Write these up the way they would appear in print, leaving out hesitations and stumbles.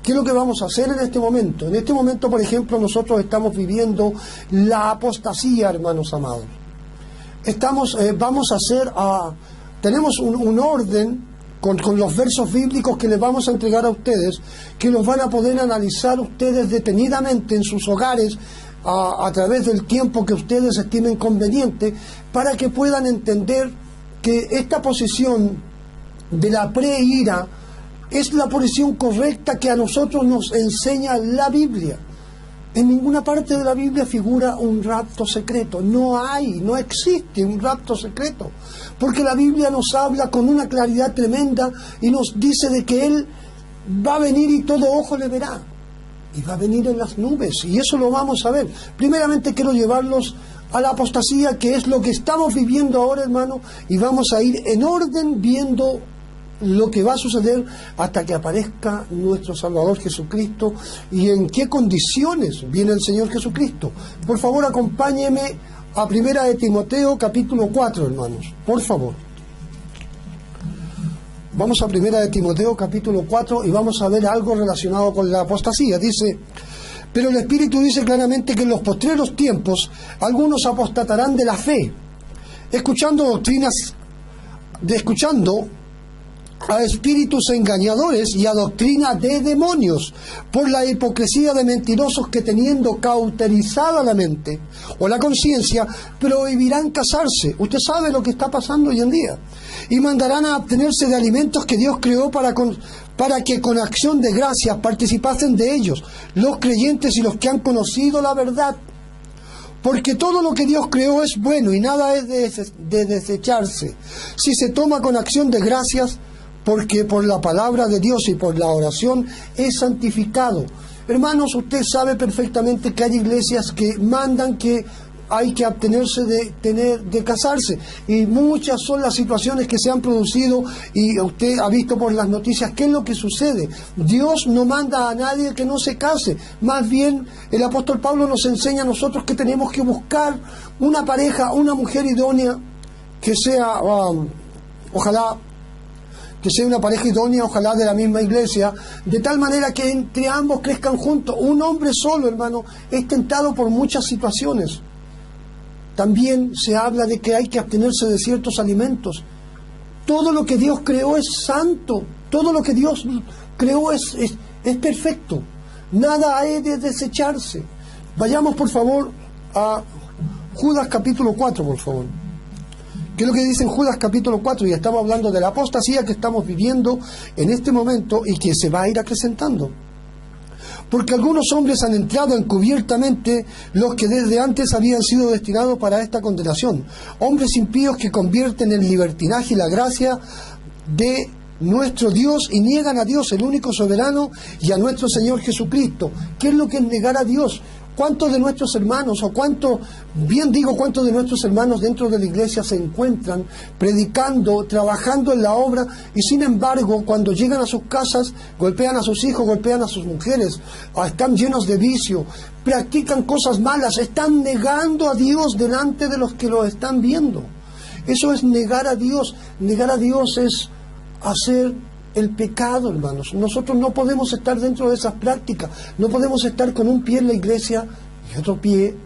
¿Qué es lo que vamos a hacer en este momento? En este momento, por ejemplo, nosotros estamos viviendo la apostasía, hermanos amados. Tenemos un orden con los versos bíblicos que les vamos a entregar a ustedes, que los van a poder analizar ustedes detenidamente en sus hogares a través del tiempo que ustedes estimen conveniente, para que puedan entender que esta posición de la preira es la posición correcta que a nosotros nos enseña la Biblia. En ninguna parte de la Biblia figura un rapto secreto. No existe un rapto secreto. Porque la Biblia nos habla con una claridad tremenda y nos dice de que Él va a venir y todo ojo le verá. Y va a venir en las nubes. Y eso lo vamos a ver. Primeramente quiero llevarlos a la apostasía, que es lo que estamos viviendo ahora, hermano. Y vamos a ir en orden viendo lo que va a suceder hasta que aparezca nuestro Salvador Jesucristo y en qué condiciones viene el Señor Jesucristo. Por favor, acompáñeme a 1 de Timoteo capítulo 4, hermanos, por favor. Vamos a 1 de Timoteo capítulo 4 y vamos a ver algo relacionado con la apostasía. Dice: pero el Espíritu dice claramente que en los postreros tiempos algunos apostatarán de la fe, escuchando a espíritus engañadores y a doctrina de demonios, por la hipocresía de mentirosos que, teniendo cauterizada la mente o la conciencia, prohibirán casarse. Usted sabe lo que está pasando hoy en día. Y mandarán a abstenerse de alimentos que Dios creó para que con acción de gracias participasen de ellos los creyentes y los que han conocido la verdad. Porque todo lo que Dios creó es bueno y nada es de desecharse si se toma con acción de gracias, porque por la palabra de Dios y por la oración es santificado. Hermanos, usted sabe perfectamente que hay iglesias que mandan que hay que abstenerse de casarse, y muchas son las situaciones que se han producido, y usted ha visto por las noticias qué es lo que sucede. Dios no manda a nadie que no se case, más bien el apóstol Pablo nos enseña a nosotros que tenemos que buscar una pareja, una mujer idónea, que sea, ojalá que sea una pareja idónea, ojalá de la misma iglesia, de tal manera que entre ambos crezcan juntos. Un hombre solo, hermano, es tentado por muchas situaciones. También se habla de que hay que abstenerse de ciertos alimentos. Todo lo que Dios creó es santo, todo lo que Dios creó es perfecto, nada ha de desecharse. Vayamos por favor a Judas capítulo 4, por favor. ¿Qué es lo que dice en Judas capítulo 4? Y estamos hablando de la apostasía que estamos viviendo en este momento y que se va a ir acrecentando. Porque algunos hombres han entrado encubiertamente, los que desde antes habían sido destinados para esta condenación. Hombres impíos que convierten en libertinaje la gracia de nuestro Dios y niegan a Dios, el único soberano, y a nuestro Señor Jesucristo. ¿Qué es lo que es negar a Dios? ¿Cuántos de nuestros hermanos, cuántos de nuestros hermanos dentro de la iglesia se encuentran predicando, trabajando en la obra, y sin embargo, cuando llegan a sus casas, golpean a sus hijos, golpean a sus mujeres, están llenos de vicio, practican cosas malas, están negando a Dios delante de los que lo están viendo? Eso es negar a Dios. Negar a Dios es hacer el pecado, hermanos. Nosotros no podemos estar dentro de esas prácticas. No podemos estar con un pie en la iglesia y otro pie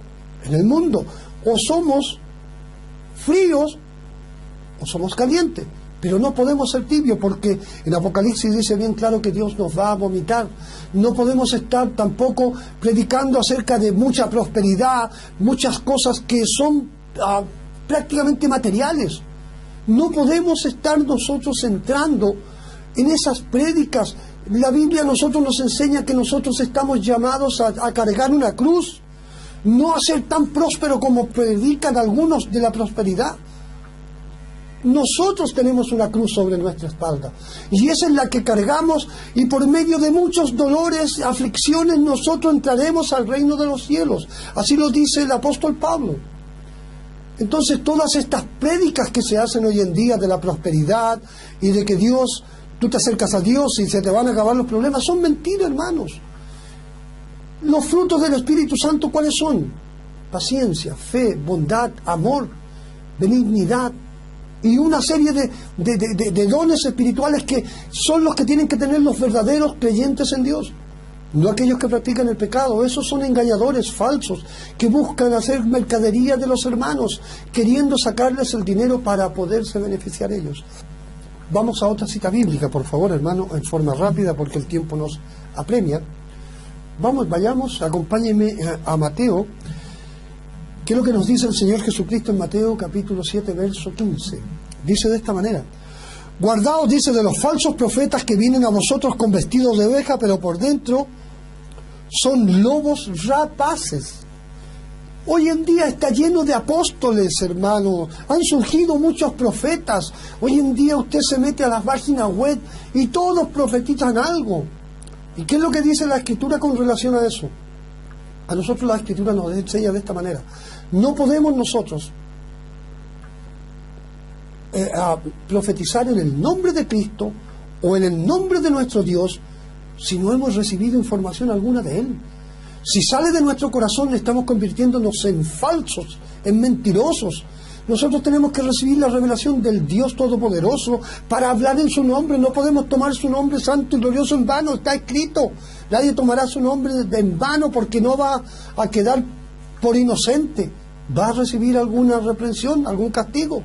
en el mundo. O somos fríos o somos calientes, pero no podemos ser tibios, porque en Apocalipsis dice bien claro que Dios nos va a vomitar. No podemos estar tampoco predicando acerca de mucha prosperidad, muchas cosas que son prácticamente materiales. No podemos estar nosotros entrando en esas prédicas. La Biblia a nosotros nos enseña que nosotros estamos llamados a cargar una cruz, no a ser tan próspero como predican algunos de la prosperidad. Nosotros tenemos una cruz sobre nuestra espalda, y esa es la que cargamos, y por medio de muchos dolores, aflicciones, nosotros entraremos al reino de los cielos. Así lo dice el apóstol Pablo. Entonces, todas estas prédicas que se hacen hoy en día de la prosperidad y de que Dios, tú te acercas a Dios y se te van a acabar los problemas, son mentiras, hermanos. Los frutos del Espíritu Santo, ¿cuáles son? Paciencia, fe, bondad, amor, benignidad, y una serie de dones espirituales que son los que tienen que tener los verdaderos creyentes en Dios. No aquellos que practican el pecado. Esos son engañadores falsos que buscan hacer mercadería de los hermanos, queriendo sacarles el dinero para poderse beneficiar ellos. Vamos a otra cita bíblica, por favor, hermano, en forma rápida, porque el tiempo nos apremia. Vayamos, acompáñenme a Mateo. ¿Qué es lo que nos dice el Señor Jesucristo en Mateo capítulo 7, verso 15? Dice de esta manera: guardaos, dice, de los falsos profetas que vienen a vosotros con vestidos de oveja, pero por dentro son lobos rapaces. Hoy en día está lleno de apóstoles, hermano. Han surgido muchos profetas. Hoy en día usted se mete a las páginas web y todos profetizan algo. ¿Y qué es lo que dice la Escritura con relación a eso? A nosotros la Escritura nos enseña de esta manera: no podemos nosotros profetizar en el nombre de Cristo o en el nombre de nuestro Dios si no hemos recibido información alguna de Él. Si sale de nuestro corazón, estamos convirtiéndonos en falsos, en mentirosos. Nosotros tenemos que recibir la revelación del Dios Todopoderoso para hablar en su nombre. No podemos tomar su nombre santo y glorioso en vano. Está escrito: nadie tomará su nombre en vano, porque no va a quedar por inocente. Va a recibir alguna reprensión, algún castigo.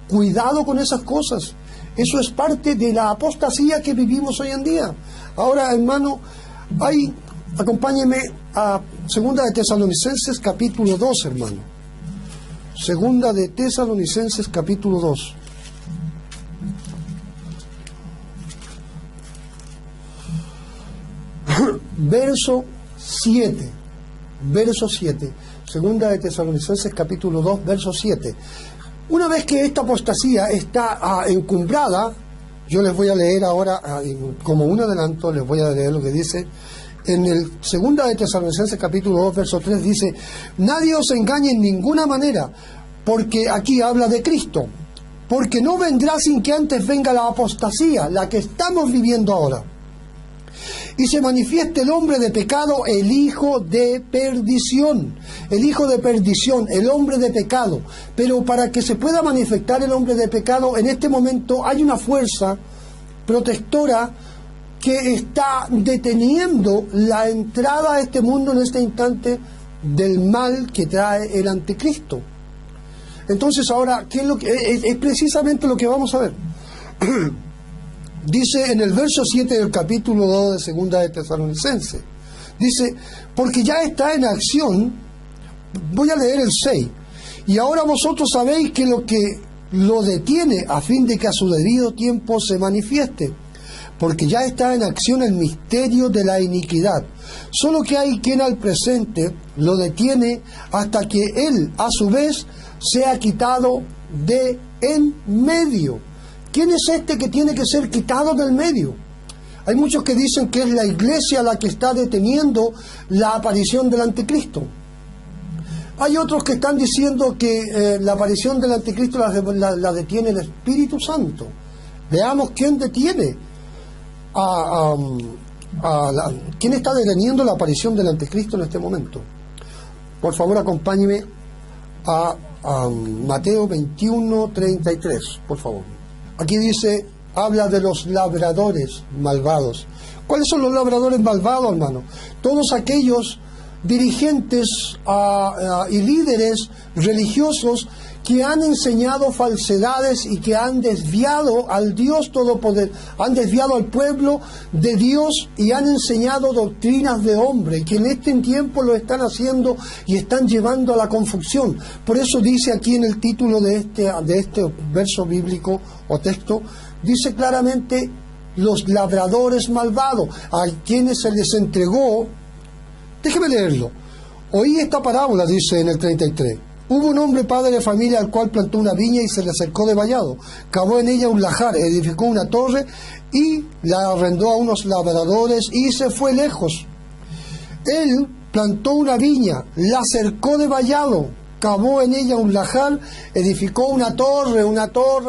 Cuidado con esas cosas. Eso es parte de la apostasía que vivimos hoy en día. Ahora, hermano, acompáñeme a Segunda de Tesalonicenses capítulo 2, hermano. Segunda de Tesalonicenses capítulo 2. Verso 7. Verso 7. Segunda de Tesalonicenses capítulo 2, verso 7. Una vez que esta apostasía está encumbrada, yo les voy a leer ahora, como un adelanto, les voy a leer lo que dice en el Segunda de Tesalonicenses capítulo 2, verso 3, dice: nadie os engañe en ninguna manera, porque aquí habla de Cristo, porque no vendrá sin que antes venga la apostasía, la que estamos viviendo ahora, y se manifieste el hombre de pecado, el hijo de perdición. El hijo de perdición, el hombre de pecado. Pero para que se pueda manifestar el hombre de pecado, en este momento hay una fuerza protectora que está deteniendo la entrada a este mundo en este instante del mal que trae el anticristo. Entonces ahora, ¿qué es lo que es precisamente lo que vamos a ver? Dice en el verso 7 del capítulo 2 de Segunda de Tesalonicenses, dice: porque ya está en acción. Voy a leer el 6. Y ahora vosotros sabéis que lo detiene, a fin de que a su debido tiempo se manifieste, porque ya está en acción el misterio de la iniquidad. Solo que hay quien al presente lo detiene hasta que él, a su vez, sea quitado de en medio. ¿Quién es este que tiene que ser quitado del medio? Hay muchos que dicen que es la iglesia la que está deteniendo la aparición del anticristo. Hay otros que están diciendo que la aparición del anticristo la detiene el Espíritu Santo. Veamos quién detiene quién está deteniendo la aparición del anticristo en este momento. Por favor, acompáñeme a Mateo 21, 33, por favor. Aquí dice, habla de los labradores malvados. ¿Cuáles son los labradores malvados, hermano? Todos aquellos dirigentes y líderes religiosos que han enseñado falsedades y que han desviado al Dios Todopoderoso, han desviado al pueblo de Dios y han enseñado doctrinas de hombre, que en este tiempo lo están haciendo y están llevando a la confusión. Por eso dice aquí en el título de este verso bíblico o texto, dice claramente: los labradores malvados, a quienes se les entregó. Déjeme leerlo. Oí esta parábola, dice en el 33. Hubo un hombre padre de familia al cual plantó una viña y se le cercó de vallado. Cavó en ella un lajar, edificó una torre y la arrendó a unos labradores y se fue lejos. Él plantó una viña, la cercó de vallado, cavó en ella un lajar, edificó una torre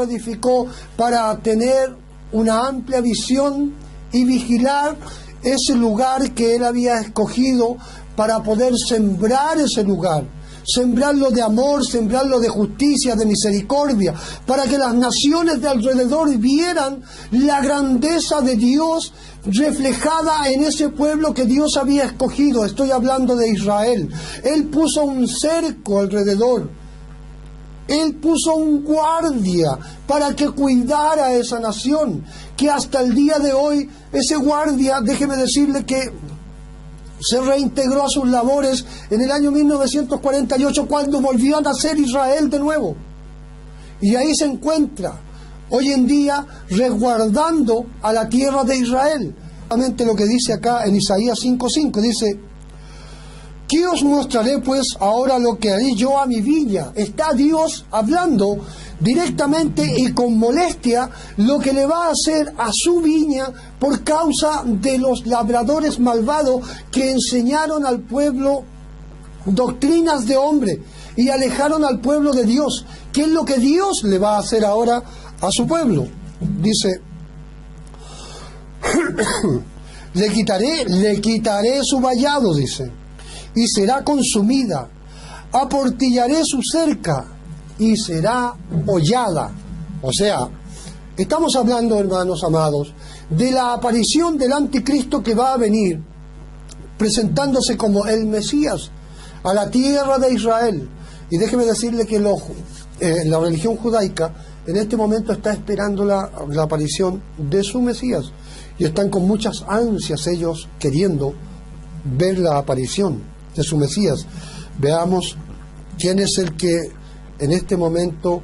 edificó para tener una amplia visión y vigilar ese lugar que él había escogido para poder sembrar ese lugar. sembrarlo de amor, sembrarlo de justicia, de misericordia, para que las naciones de alrededor vieran la grandeza de Dios reflejada en ese pueblo que Dios había escogido. Estoy hablando de Israel. Él puso un cerco alrededor. Él puso un guardia para que cuidara a esa nación, que hasta el día de hoy ese guardia, déjeme decirle que se reintegró a sus labores en el año 1948, cuando volvió a nacer Israel de nuevo. Y ahí se encuentra hoy en día resguardando a la tierra de Israel. Realmente lo que dice acá en Isaías 5:5, dice: ¿qué os mostraré pues ahora lo que haré yo a mi viña? Está Dios hablando directamente y con molestia lo que le va a hacer a su viña por causa de los labradores malvados que enseñaron al pueblo doctrinas de hombre y alejaron al pueblo de Dios. ¿Qué es lo que Dios le va a hacer ahora a su pueblo? Dice: le quitaré su vallado, dice, y será consumida, aportillaré su cerca y será hollada. O sea, estamos hablando, hermanos amados, de la aparición del anticristo que va a venir presentándose como el Mesías a la tierra de Israel. Y déjeme decirle que la religión judaica en este momento está esperando la aparición de su Mesías, y están con muchas ansias ellos queriendo ver la aparición de su Mesías. Veamos quién es el que en este momento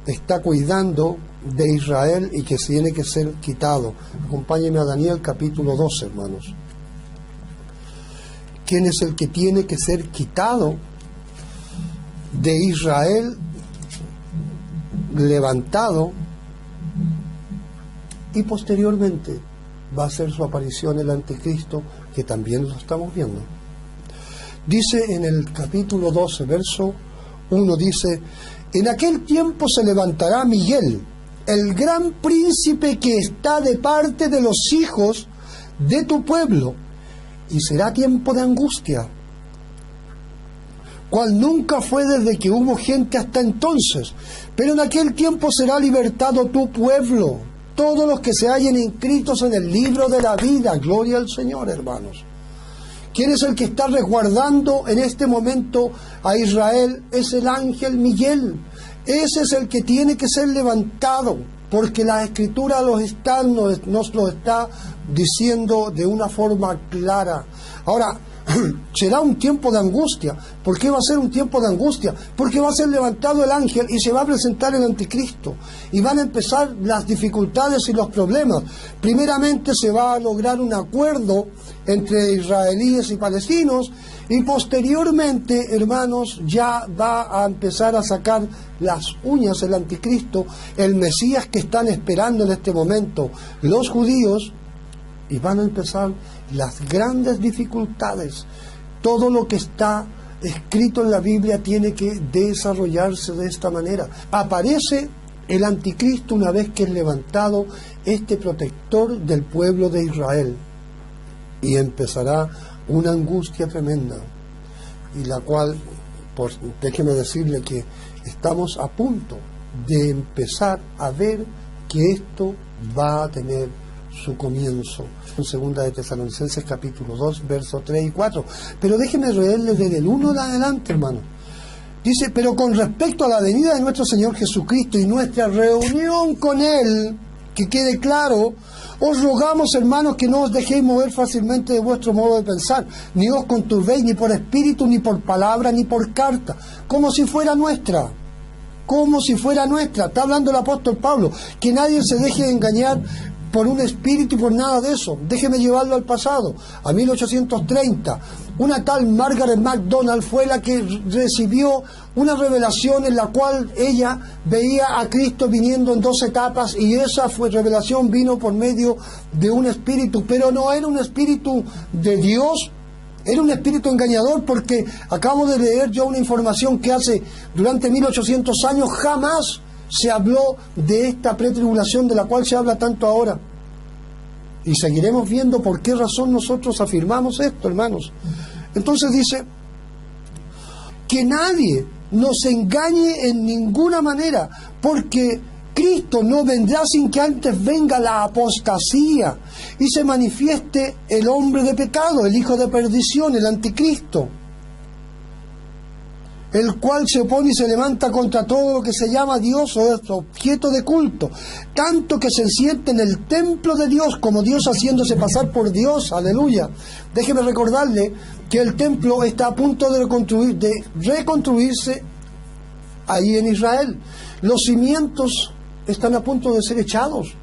está cuidando de Israel y que tiene que ser quitado. Acompáñenme a Daniel capítulo 12, hermanos. ¿Quién es el que tiene que ser quitado de Israel, levantado, y posteriormente va a ser su aparición el anticristo, que también lo estamos viendo? Dice en el capítulo 12, verso 1, dice: en aquel tiempo se levantará Miguel, el gran príncipe que está de parte de los hijos de tu pueblo, y será tiempo de angustia, cual nunca fue desde que hubo gente hasta entonces. Pero en aquel tiempo será libertado tu pueblo, todos los que se hallen inscritos en el libro de la vida. Gloria al Señor, hermanos. ¿Quién es el que está resguardando en este momento a Israel? Es el ángel Miguel. Ese es el que tiene que ser levantado, porque la Escritura nos lo está diciendo de una forma clara. Ahora, será un tiempo de angustia. ¿Por qué va a ser un tiempo de angustia? Porque va a ser levantado el ángel y se va a presentar el anticristo, y van a empezar las dificultades y los problemas. Primeramente se va a lograr un acuerdo entre israelíes y palestinos, y posteriormente, hermanos, ya va a empezar a sacar las uñas el anticristo, el Mesías que están esperando en este momento los judíos, y van a empezar las grandes dificultades. Todo lo que está escrito en la Biblia tiene que desarrollarse de esta manera. Aparece el anticristo una vez que es levantado este protector del pueblo de Israel, y empezará una angustia tremenda, y la cual, déjeme decirle que estamos a punto de empezar a ver que esto va a tener su comienzo. En segunda de Tesalonicenses capítulo 2, versos 3 y 4. Pero déjeme leerle desde el 1 en adelante, hermano. Dice: pero con respecto a la venida de nuestro Señor Jesucristo y nuestra reunión con Él, que quede claro, os rogamos, hermanos, que no os dejéis mover fácilmente de vuestro modo de pensar, ni os conturbéis ni por espíritu, ni por palabra, ni por carta, como si fuera nuestra. Como si fuera nuestra. Está hablando el apóstol Pablo. Que nadie se deje engañar por un espíritu y por nada de eso. Déjeme llevarlo al pasado, a 1830. Una tal Margaret MacDonald fue la que recibió una revelación en la cual ella veía a Cristo viniendo en 2 etapas, y esa revelación vino por medio de un espíritu, pero no era un espíritu de Dios, era un espíritu engañador, porque acabo de leer yo una información que durante 1800 años jamás se habló de esta pretribulación de la cual se habla tanto ahora. Y seguiremos viendo por qué razón nosotros afirmamos esto, hermanos. Entonces dice: que nadie nos engañe en ninguna manera, porque Cristo no vendrá sin que antes venga la apostasía y se manifieste el hombre de pecado, el hijo de perdición, el anticristo, el cual se opone y se levanta contra todo lo que se llama Dios o es objeto de culto, tanto que se siente en el templo de Dios como Dios haciéndose pasar por Dios. Aleluya. Déjeme recordarle que el templo está a punto de reconstruirse ahí en Israel. Los cimientos están a punto de ser echados.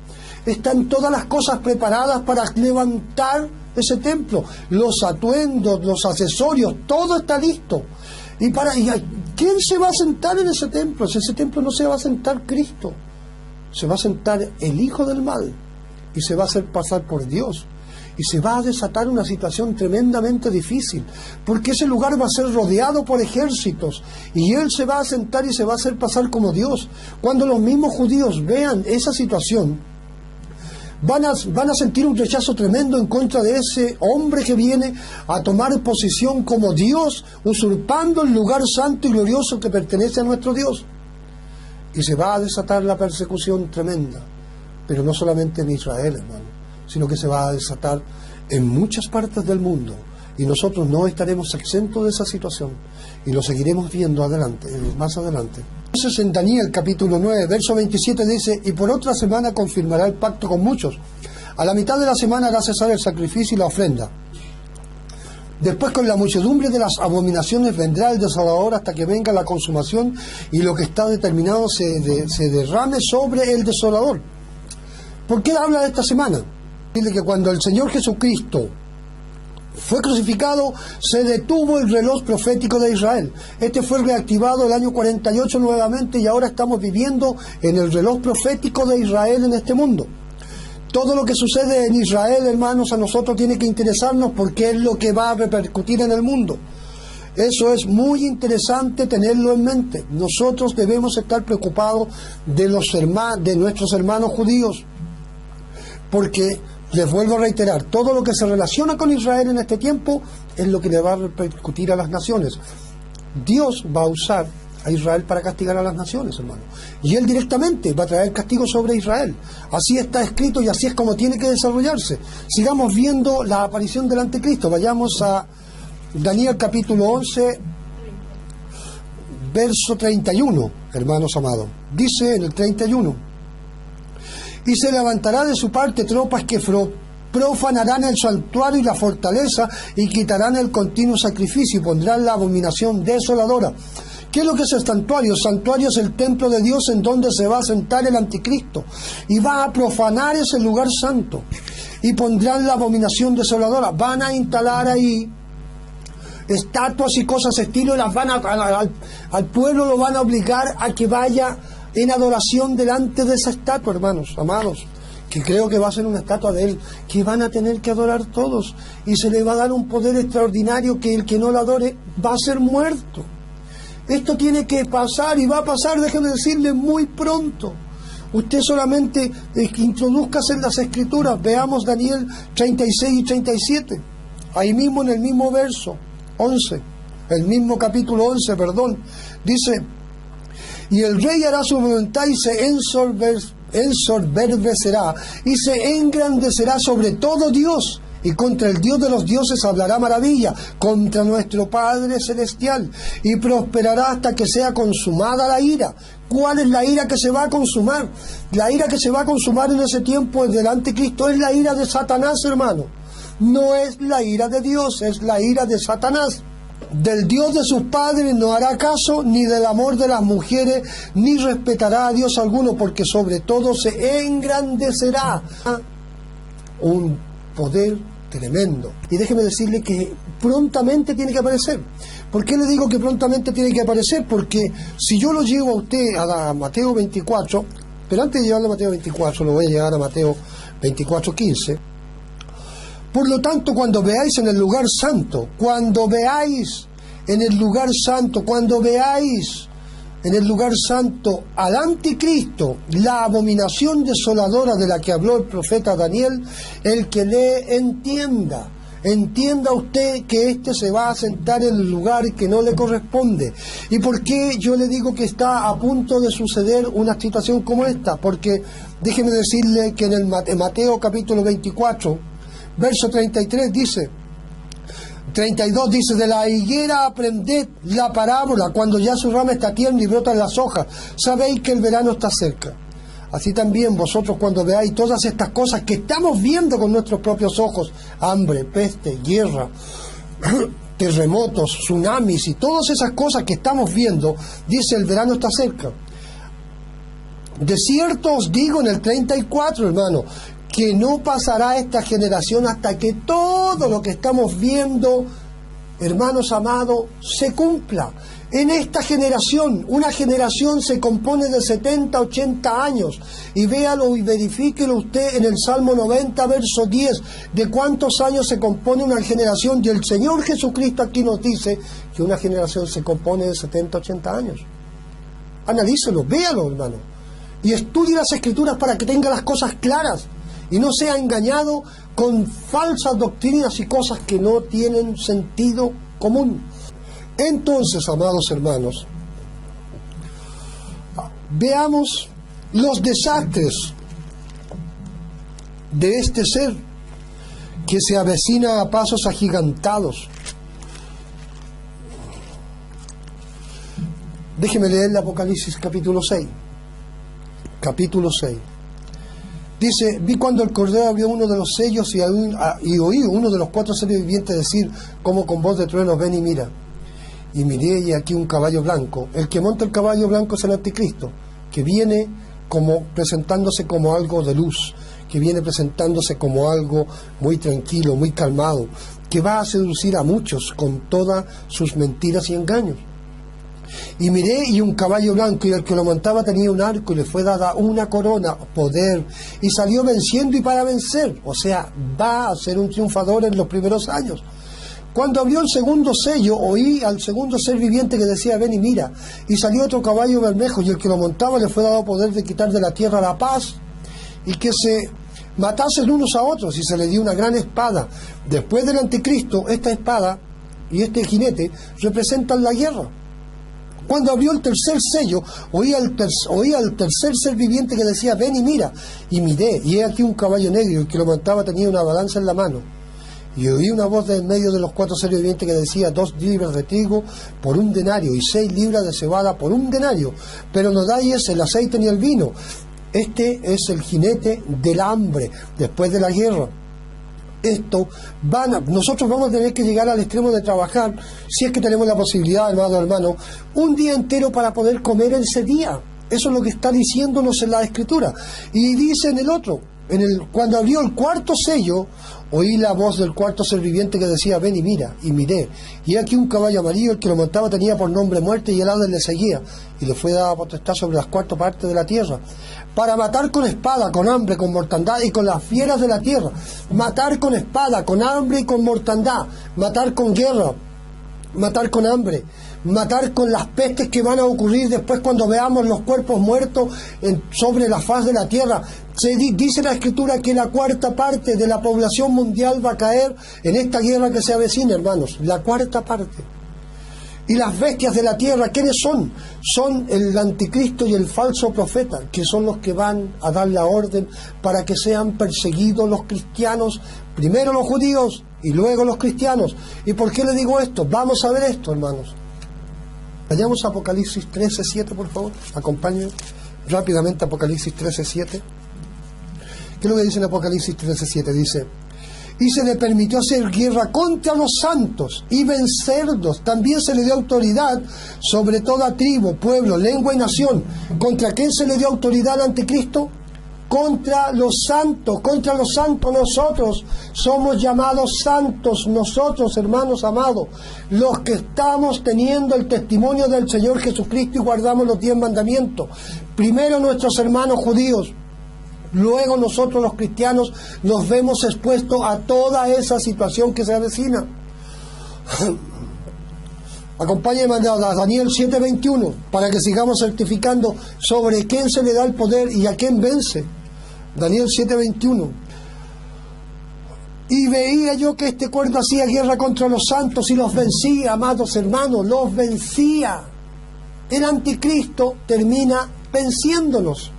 Están todas las cosas preparadas para levantar ese templo. Los atuendos, los accesorios, todo está listo. ¿Y quién se va a sentar en ese templo? Si ese templo no se va a sentar Cristo, se va a sentar el hijo del mal y se va a hacer pasar por Dios. Y se va a desatar una situación tremendamente difícil, porque ese lugar va a ser rodeado por ejércitos y él se va a sentar y se va a hacer pasar como Dios. Cuando los mismos judíos vean esa situación, van a sentir un rechazo tremendo en contra de ese hombre que viene a tomar posición como Dios, usurpando el lugar santo y glorioso que pertenece a nuestro Dios. Y se va a desatar la persecución tremenda, pero no solamente en Israel, hermano, sino que se va a desatar en muchas partes del mundo, y nosotros no estaremos exentos de esa situación, y lo seguiremos viendo más adelante. Entonces en Daniel capítulo 9, verso 27 dice: y por otra semana confirmará el pacto con muchos. A la mitad de la semana hará cesar el sacrificio y la ofrenda. Después con la muchedumbre de las abominaciones vendrá el desolador hasta que venga la consumación y lo que está determinado se derrame sobre el desolador. ¿Por qué habla de esta semana? Dice que cuando el Señor Jesucristo fue crucificado, se detuvo el reloj profético de Israel. Este fue reactivado el año 48 nuevamente y ahora estamos viviendo en el reloj profético de Israel en este mundo. Todo lo que sucede en Israel, hermanos, a nosotros tiene que interesarnos porque es lo que va a repercutir en el mundo. Eso es muy interesante tenerlo en mente. Nosotros debemos estar preocupados de nuestros hermanos judíos, porque les vuelvo a reiterar, todo lo que se relaciona con Israel en este tiempo es lo que le va a repercutir a las naciones. Dios va a usar a Israel para castigar a las naciones, hermano. Y Él directamente va a traer castigo sobre Israel. Así está escrito y así es como tiene que desarrollarse. Sigamos viendo la aparición del anticristo. Vayamos a Daniel capítulo 11, verso 31, hermanos amados. Dice en el 31: y se levantará de su parte tropas que profanarán el santuario y la fortaleza y quitarán el continuo sacrificio y pondrán la abominación desoladora. ¿Qué es lo que es el santuario? El santuario es el templo de Dios en donde se va a sentar el anticristo y va a profanar ese lugar santo y pondrán la abominación desoladora. Van a instalar ahí estatuas y cosas estilo y las van al pueblo lo van a obligar a que vaya en adoración delante de esa estatua, hermanos amados, que creo que va a ser una estatua de Él, que van a tener que adorar todos, y se le va a dar un poder extraordinario que el que no lo adore va a ser muerto. Esto tiene que pasar y va a pasar, déjenme decirle, muy pronto. Usted solamente introdúzcase en las Escrituras, veamos Daniel 36 y 37, ahí mismo en el mismo verso 11, el mismo capítulo 11, perdón, dice: y el rey hará su voluntad y se ensoberbecerá y se engrandecerá sobre todo Dios, y contra el Dios de los dioses hablará maravilla, contra nuestro Padre Celestial, y prosperará hasta que sea consumada la ira. ¿Cuál es la ira que se va a consumar? La ira que se va a consumar en ese tiempo del anticristo es la ira de Satanás, hermano. No es la ira de Dios, es la ira de Satanás. Del Dios de sus padres no hará caso, ni del amor de las mujeres, ni respetará a Dios alguno, porque sobre todo se engrandecerá. Un poder tremendo. Y déjeme decirle que prontamente tiene que aparecer. ¿Por qué le digo que prontamente tiene que aparecer? Porque si yo lo llevo a usted a Mateo 24, pero antes de llevarlo a Mateo 24, lo voy a llevar a Mateo 24:15. Por lo tanto, cuando veáis en el lugar santo, cuando veáis en el lugar santo al anticristo, la abominación desoladora de la que habló el profeta Daniel, el que le entienda, entienda usted que este se va a sentar en el lugar que no le corresponde. ¿Y por qué yo le digo que está a punto de suceder una situación como esta? Porque déjeme decirle que en Mateo capítulo 24, verso 33 dice, 32 dice, de la higuera aprended la parábola, cuando ya su rama está tierna y brotan las hojas, sabéis que el verano está cerca. Así también vosotros cuando veáis todas estas cosas que estamos viendo con nuestros propios ojos, hambre, peste, guerra, terremotos, tsunamis y todas esas cosas que estamos viendo, dice el verano está cerca. De cierto os digo en el 34, hermano, que no pasará esta generación hasta que todo lo que estamos viendo, hermanos amados, se cumpla. En esta generación, una generación se compone de 70, 80 años, y véalo y verifíquelo usted en el Salmo 90, verso 10, de cuántos años se compone una generación, y el Señor Jesucristo aquí nos dice que una generación se compone de 70, 80 años. Analícelo, véalo, hermano, y estudie las Escrituras para que tenga las cosas claras, y no sea engañado con falsas doctrinas y cosas que no tienen sentido común. Entonces, amados hermanos, veamos los desastres de este ser que se avecina a pasos agigantados. Déjeme leer el Apocalipsis capítulo 6. Capítulo 6. Dice, vi cuando el Cordero abrió uno de los sellos y oí uno de los 4 seres vivientes decir, como con voz de trueno, ven y mira. Y miré y aquí un caballo blanco. El que monta el caballo blanco es el anticristo, que viene como presentándose como algo de luz, que viene presentándose como algo muy tranquilo, muy calmado, que va a seducir a muchos con todas sus mentiras y engaños. Y miré y un caballo blanco, y el que lo montaba tenía un arco, y le fue dada una corona, poder, y salió venciendo y para vencer. O sea, va a ser un triunfador en los primeros años. Cuando abrió el segundo sello, oí al segundo ser viviente que decía, ven y mira. Y salió otro caballo bermejo, y el que lo montaba le fue dado poder de quitar de la tierra la paz, y que se matasen unos a otros, y se le dio una gran espada. Después del anticristo, esta espada y este jinete representan la guerra. Cuando abrió el tercer sello, oí al tercer ser viviente que decía, ven y mira. Y miré, y he aquí un caballo negro, y el que lo montaba tenía una balanza en la mano. Y oí una voz de en medio de los 4 seres vivientes que decía, 2 libras de trigo por 1 denario, y 6 libras de cebada por 1 denario, pero no dais el aceite ni el vino. Este es el jinete del hambre, después de la guerra. Nosotros vamos a tener que llegar al extremo de trabajar, si es que tenemos la posibilidad, hermano, un día entero para poder comer ese día. Eso es lo que está diciéndonos en la Escritura. Y dice en el otro, cuando abrió el cuarto sello, oí la voz del cuarto ser viviente que decía, ven y mira, y miré. Y aquí un caballo amarillo, el que lo montaba tenía por nombre muerte, y el Hades le seguía, y le fue dada potestad sobre las 4 partes de la tierra, para matar con espada, con hambre, con mortandad, y con las fieras de la tierra. Matar con espada, con hambre y con mortandad, matar con guerra, matar con hambre, matar con las pestes que van a ocurrir después cuando veamos los cuerpos muertos sobre la faz de la tierra. Dice la Escritura que la 4ª parte de la población mundial va a caer en esta guerra que se avecina, hermanos, la 4ª parte. Y las bestias de la tierra, ¿quiénes son? Son el anticristo y el falso profeta, que son los que van a dar la orden para que sean perseguidos los cristianos, primero los judíos y luego los cristianos. ¿Y por qué le digo esto? Vamos a ver esto, hermanos. Vayamos a Apocalipsis 13:7, por favor. Acompáñenme rápidamente a Apocalipsis 13:7. ¿Qué es lo que dice en Apocalipsis 13:7? Dice, y se le permitió hacer guerra contra los santos y vencerlos. También se le dio autoridad sobre toda tribu, pueblo, lengua y nación. ¿Contra quién se le dio autoridad al anticristo? Contra los santos, contra los santos. Nosotros somos llamados santos, nosotros, hermanos amados, los que estamos teniendo el testimonio del Señor Jesucristo y guardamos los 10 mandamientos. Primero nuestros hermanos judíos, luego nosotros los cristianos nos vemos expuestos a toda esa situación que se avecina. Acompáñenme a Daniel 7:21 para que sigamos certificando sobre quién se le da el poder y a quién vence. Daniel 7:21. Y veía yo que este cuerno hacía guerra contra los santos y los vencía, amados hermanos, los vencía. El anticristo termina venciéndonos.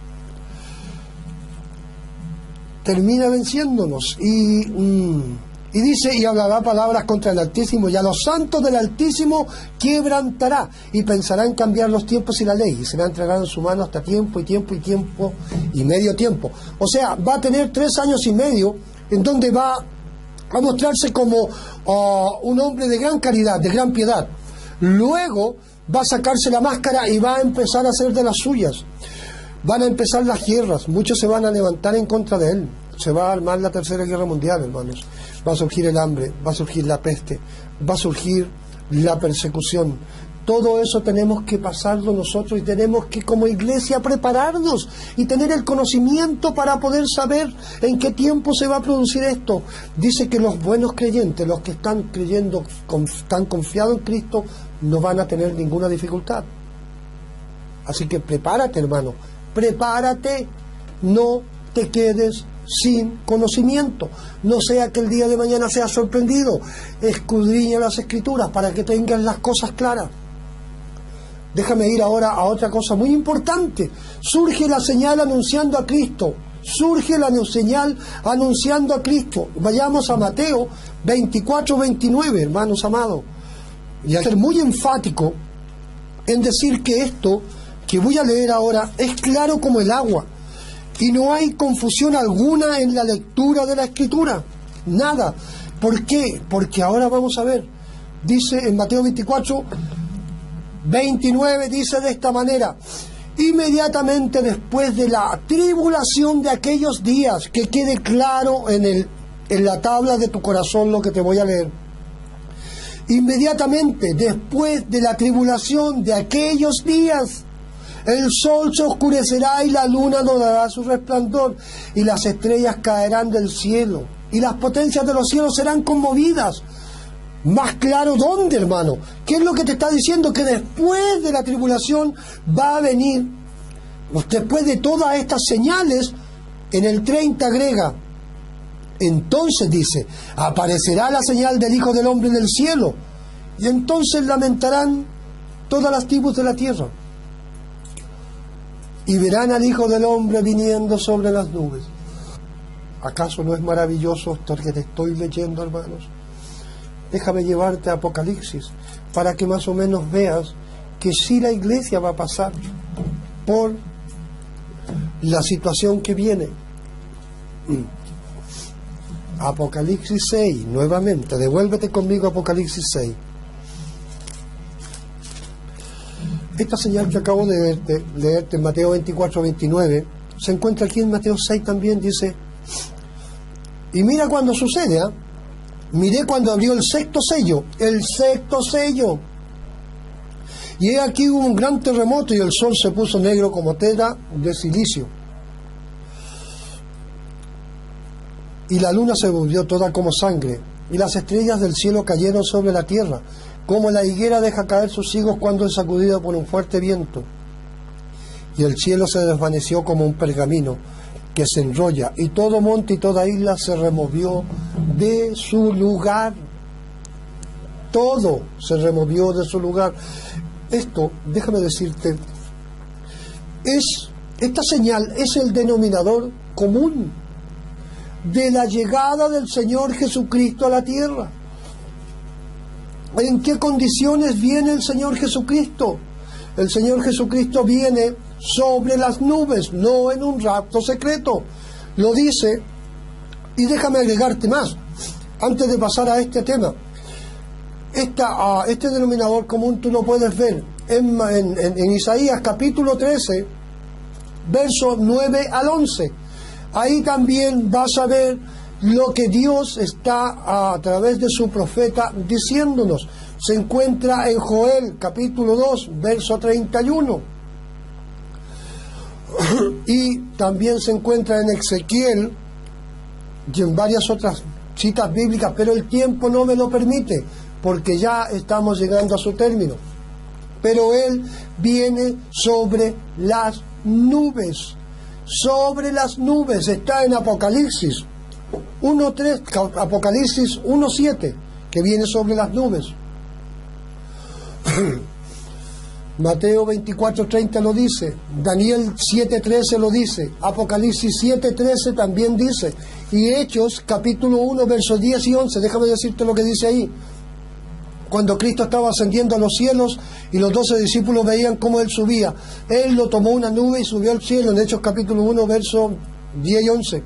Termina venciéndonos. Y dice, y hablará palabras contra el Altísimo, y a los santos del Altísimo quebrantará, y pensará en cambiar los tiempos y la ley, y será entregado en su mano hasta tiempo, y medio tiempo. O sea, va a tener 3 años y medio, en donde va a mostrarse como un hombre de gran caridad, de gran piedad. Luego va a sacarse la máscara y va a empezar a hacer de las suyas. Van a empezar las guerras, muchos se van a levantar en contra de él. Se va a armar la Tercera Guerra Mundial, hermanos. Va a surgir el hambre, va a surgir la peste, va a surgir la persecución. Todo eso tenemos que pasarlo nosotros, y tenemos que como iglesia prepararnos y tener el conocimiento para poder saber en qué tiempo se va a producir esto. Dice que los buenos creyentes, los que están creyendo, están confiados en Cristo, no van a tener ninguna dificultad. Así que prepárate, hermano, prepárate, no te quedes sin conocimiento, no sea que el día de mañana seas sorprendido. Escudriña las Escrituras para que tengas las cosas claras. Déjame ir ahora a otra cosa muy importante. Surge la señal anunciando a Cristo. Surge la señal anunciando a Cristo. Vayamos a Mateo 24-29, hermanos amados. Y a ser muy enfático en decir que esto que voy a leer ahora es claro como el agua. Y no hay confusión alguna en la lectura de la Escritura. Nada. ¿Por qué? Porque ahora vamos a ver. Dice en Mateo 24:29, dice de esta manera: inmediatamente después de la tribulación de aquellos días, que quede claro en la tabla de tu corazón lo que te voy a leer. Inmediatamente después de la tribulación de aquellos días, el sol se oscurecerá y la luna no dará su resplandor, y las estrellas caerán del cielo, y las potencias de los cielos serán conmovidas. Más claro, ¿dónde, hermano? ¿Qué es lo que te está diciendo? Que después de la tribulación va a venir, después de todas estas señales, en el 30 agrega: entonces dice, aparecerá la señal del Hijo del Hombre en el cielo, y entonces lamentarán todas las tribus de la tierra, y verán al Hijo del Hombre viniendo sobre las nubes. ¿Acaso no es maravilloso esto que te estoy leyendo, hermanos? Déjame llevarte a Apocalipsis para que más o menos veas que sí, la iglesia va a pasar por la situación que viene. Apocalipsis 6, nuevamente, devuélvete conmigo a Apocalipsis 6. Esta señal que acabo de leerte en Mateo 24-29 se encuentra aquí en Mateo 6 también. Dice: y mira cuando sucede, miré cuando abrió el sexto sello, y he aquí hubo un gran terremoto, y el sol se puso negro como tela de silicio, y la luna se volvió toda como sangre, y las estrellas del cielo cayeron sobre la tierra, como la higuera deja caer sus higos cuando es sacudida por un fuerte viento. Y el cielo se desvaneció como un pergamino que se enrolla, y todo monte y toda isla se removió de su lugar. Todo se removió de su lugar. Esto, déjame decirte, esta señal es el denominador común de la llegada del Señor Jesucristo a la tierra. ¿En qué condiciones viene el Señor Jesucristo? El Señor Jesucristo viene sobre las nubes, no en un rapto secreto. Lo dice, y déjame agregarte más, antes de pasar a este tema. Este denominador común tú lo puedes ver en Isaías capítulo 13, versos 9 al 11. Ahí también vas a ver lo que Dios está a través de su profeta diciéndonos. Se encuentra en Joel capítulo 2, verso 31. Y también se encuentra en Ezequiel y en varias otras citas bíblicas, pero el tiempo no me lo permite, porque ya estamos llegando a su término. Pero Él viene sobre las nubes. Sobre las nubes. Está en Apocalipsis 1:3, Apocalipsis 1:7, que viene sobre las nubes. Mateo 24:30 lo dice, Daniel 7:13 lo dice, Apocalipsis 7:13 también dice, y Hechos capítulo 1 versos 10 y 11, déjame decirte lo que dice ahí. Cuando Cristo estaba ascendiendo a los cielos y los 12 discípulos veían cómo Él subía, Él lo tomó una nube y subió al cielo, en Hechos capítulo 1 versos 10 y 11.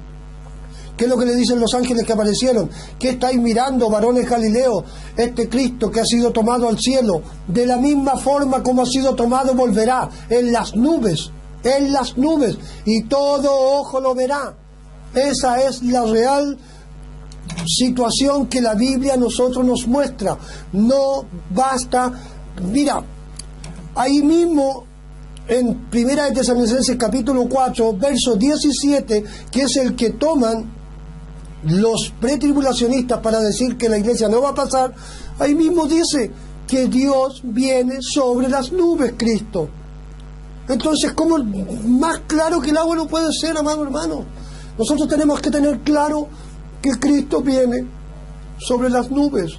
¿Qué es lo que le dicen los ángeles que aparecieron? ¿Qué estáis mirando, varones Galileos? Este Cristo que ha sido tomado al cielo, de la misma forma como ha sido tomado, volverá en las nubes, y todo ojo lo verá. Esa es la real situación que la Biblia a nosotros nos muestra. No basta, mira, ahí mismo en 1 Tesalonicenses capítulo 4, verso 17, que es el que toman los pretribulacionistas para decir que la iglesia no va a pasar, ahí mismo dice que Dios viene sobre las nubes, Cristo. Entonces, ¿cómo más claro que el agua no puede ser, amado hermano? Nosotros tenemos que tener claro que Cristo viene sobre las nubes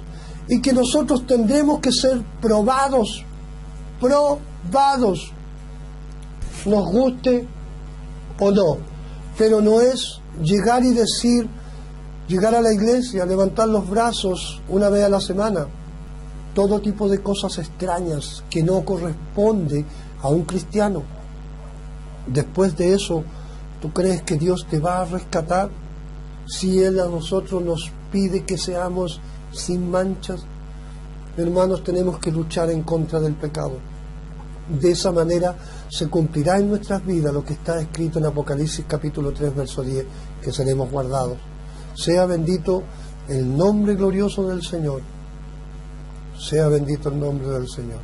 y que nosotros tendremos que ser probados, nos guste o no, pero no es llegar y decir, llegar a la iglesia, levantar los brazos una vez a la semana, todo tipo de cosas extrañas que no corresponde a un cristiano. Después de eso, ¿tú crees que Dios te va a rescatar si Él a nosotros nos pide que seamos sin manchas? Hermanos, tenemos que luchar en contra del pecado. De esa manera se cumplirá en nuestras vidas lo que está escrito en Apocalipsis capítulo 3, verso 10, que seremos guardados. Sea bendito el nombre glorioso del Señor. Sea bendito el nombre del Señor.